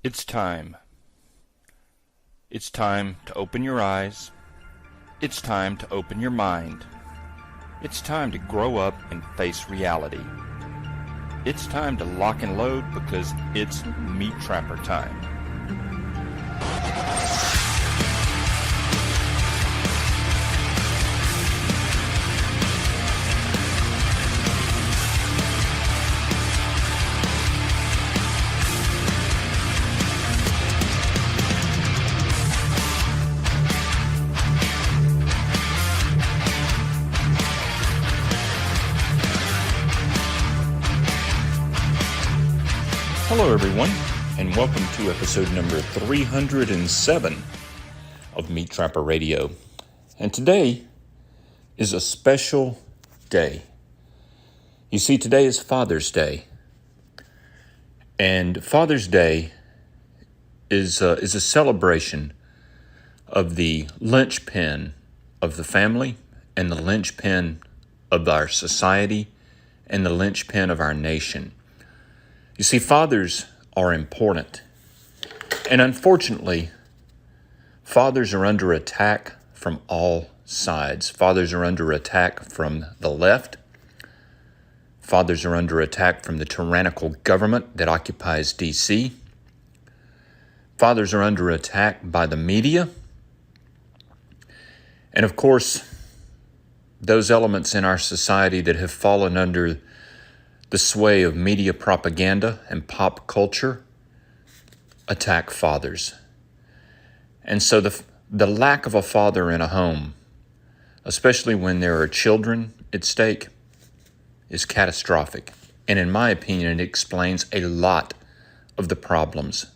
It's time. It's time to open your eyes. It's time to open your mind. It's time to grow up and face reality. It's time to lock and load because it's MeatTrapper time. Hello everyone, and welcome to episode number 307 of MeatTrapper Radio. And today is a special day. You see, today is Father's Day. And Father's Day is a celebration of the linchpin of the family and the linchpin of our society and the linchpin of our nation. You see, fathers are important. And unfortunately, fathers are under attack from all sides. Fathers are under attack from the left. Fathers are under attack from the tyrannical government that occupies D.C. Fathers are under attack by the media. And of course, those elements in our society that have fallen under the sway of media propaganda and pop culture attack fathers. And so the lack of a father in a home, especially when there are children at stake, is catastrophic. And in my opinion, it explains a lot of the problems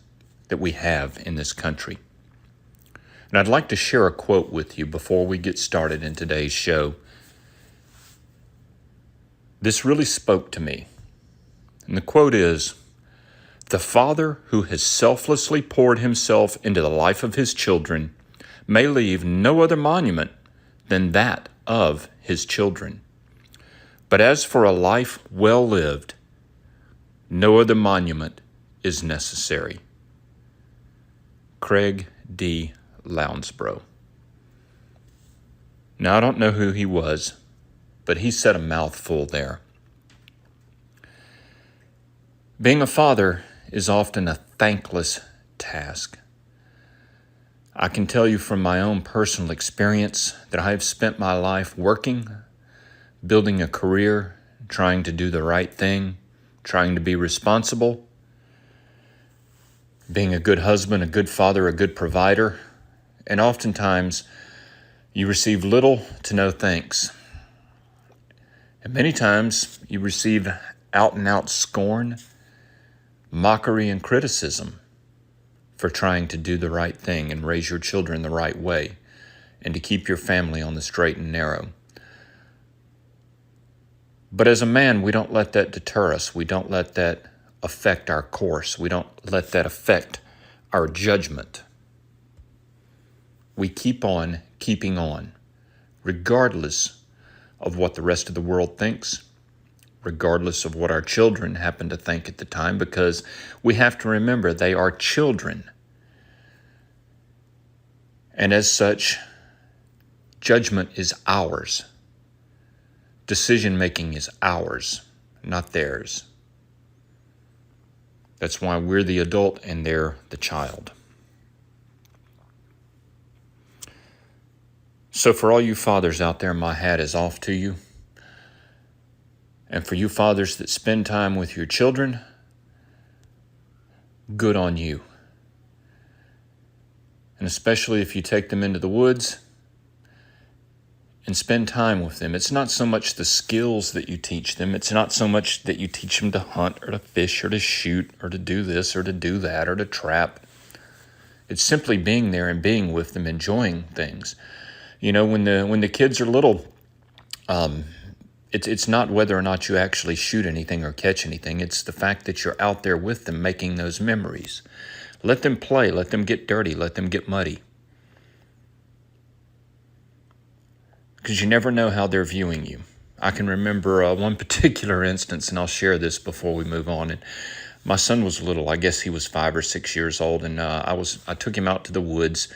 that we have in this country. And I'd like to share a quote with you before we get started in today's show. This really spoke to me. And the quote is, "The father who has selflessly poured himself into the life of his children may leave no other monument than that of his children. But as for a life well lived, no other monument is necessary." Craig D. Lounsbrough. Now, I don't know who he was, but he said a mouthful there. Being a father is often a thankless task. I can tell you from my own personal experience that I have spent my life working, building a career, trying to do the right thing, trying to be responsible, being a good husband, a good father, a good provider, and oftentimes you receive little to no thanks. And many times you receive out-and-out scorn, mockery, and criticism for trying to do the right thing and raise your children the right way and to keep your family on the straight and narrow. But as a man, we don't let that deter us. We don't let that affect our course. We don't let that affect our judgment. We keep on keeping on, regardless of what the rest of the world thinks, regardless of what our children happen to think at the time, because we have to remember they are children. And as such, judgment is ours. Decision-making is ours, not theirs. That's why we're the adult and they're the child. So for all you fathers out there, my hat is off to you. And for you fathers that spend time with your children, good on you. And especially if you take them into the woods and spend time with them. It's not so much the skills that you teach them. It's not so much that you teach them to hunt or to fish or to shoot or to do this or to do that or to trap. It's simply being there and being with them, enjoying things. You know, when the kids are little, it's not whether or not you actually shoot anything or catch anything. It's the fact that you're out there with them making those memories. Let them play. Let them get dirty. Let them get muddy. Because you never know how they're viewing you. I can remember one particular instance, and I'll share this before we move on. And My son was little. I guess he was 5 or 6 years old, and I took him out to the woods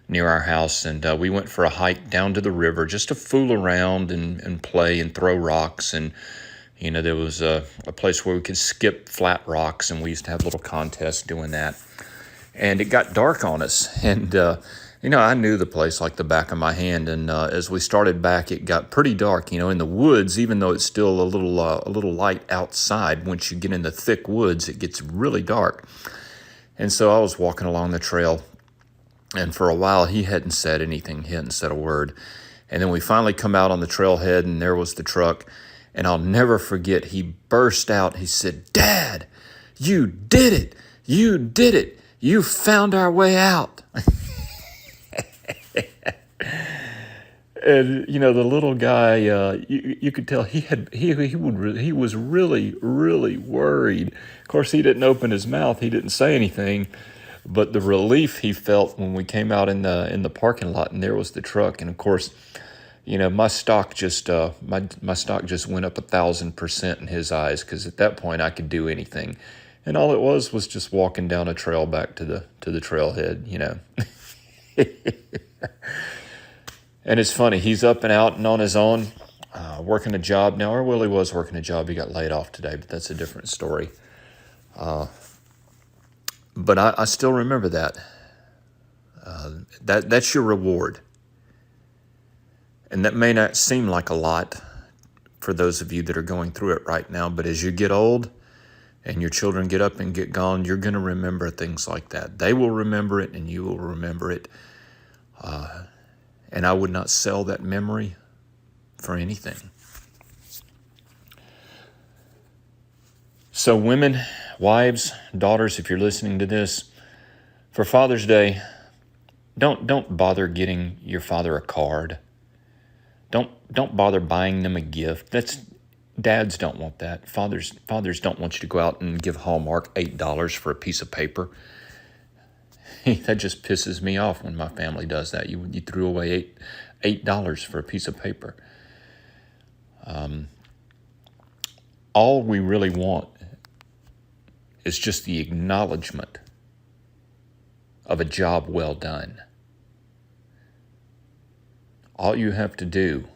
near our house, and we went for a hike down to the river just to fool around and play and throw rocks. And there was a place where we could skip flat rocks, and we used to have little contests doing that. And it got dark on us, and I knew the place like the back of my hand. And as we started back, it got pretty dark. In the woods, even though it's still a little light outside, once you get in the thick woods, it gets really dark. And so I was walking along the trail, and for a while he hadn't said anything. He hadn't said a word. And then we finally come out on the trailhead, and there was the truck. And I'll never forget, he burst out. He said, "Dad, you did it! You did it! You found our way out." And the little guy, you could tell he was really, really worried. Of course, he didn't open his mouth. He didn't say anything, but the relief he felt when we came out in the parking lot, and there was the truck. And of course, my stock just my stock just went up 1,000% in his eyes, because at that point I could do anything. And all it was just walking down a trail back to the trailhead. And it's funny, he's up and out and on his own, working a job now, or well, he was working a job. He got laid off today, but that's a different story. But I still remember that. That's your reward. And that may not seem like a lot for those of you that are going through it right now, but as you get old and your children get up and get gone, you're going to remember things like that. They will remember it, and you will remember it. And I would not sell that memory for anything. So women, wives, daughters, if you're listening to this, for Father's Day, don't bother getting your father a card. Don't bother buying them a gift. Dads don't want that. Fathers don't want you to go out and give Hallmark $8 for a piece of paper. That just pisses me off when my family does that. You threw away $8 for a piece of paper. All we really want is just the acknowledgement of a job well done. All you have to do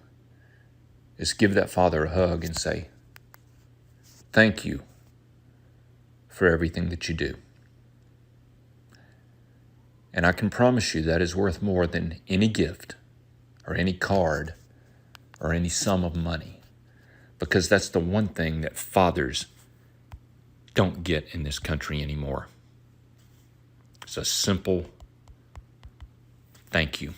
is give that father a hug and say, "Thank you for everything that you do." And I can promise you that is worth more than any gift or any card or any sum of money, because that's the one thing that fathers don't get in this country anymore. It's a simple thank you.